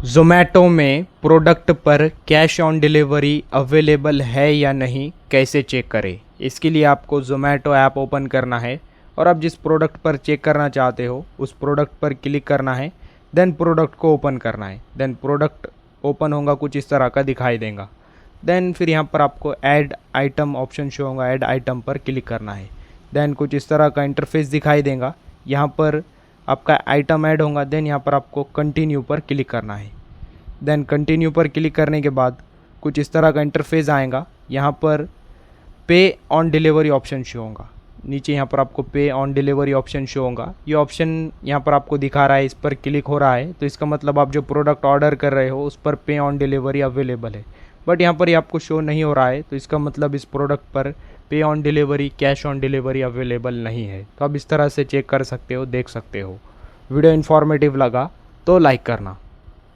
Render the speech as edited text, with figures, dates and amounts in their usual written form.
ज़ोमैटो में प्रोडक्ट पर cash on delivery available है या नहीं कैसे चेक करें। इसके लिए आपको ज़ोमैटो ऐप ओपन करना है और आप जिस प्रोडक्ट पर चेक करना चाहते हो उस प्रोडक्ट पर क्लिक करना है। देन प्रोडक्ट को ओपन करना है। देन प्रोडक्ट ओपन होगा, कुछ इस तरह का दिखाई देगा। देन फिर यहाँ पर आपको ऐड आइटम ऑप्शन शो होगा, ऐड आइटम पर क्लिक करना है। देन कुछ इस तरह का इंटरफेस दिखाई देगा। यहाँ पर आपका आइटम ऐड होगा। देन यहाँ पर आपको कंटिन्यू पर क्लिक करना है। देन कंटिन्यू पर क्लिक करने के बाद कुछ इस तरह का इंटरफेस आएगा। यहाँ पर पे ऑन डिलीवरी ऑप्शन शो होगा। नीचे यहाँ पर आपको पे ऑन डिलीवरी ऑप्शन शो होगा। ये ऑप्शन यहाँ पर आपको दिखा रहा है, इस पर क्लिक हो रहा है तो इसका मतलब आप जो प्रोडक्ट ऑर्डर कर रहे हो उस पर पे ऑन डिलीवरी अवेलेबल है। बट यहाँ पर ये आपको शो नहीं हो रहा है तो इसका मतलब इस प्रोडक्ट पर पे on delivery, cash on delivery available नहीं है। तो आप इस तरह से चेक कर सकते हो, देख सकते हो। वीडियो इन्फॉर्मेटिव लगा तो लाइक करना।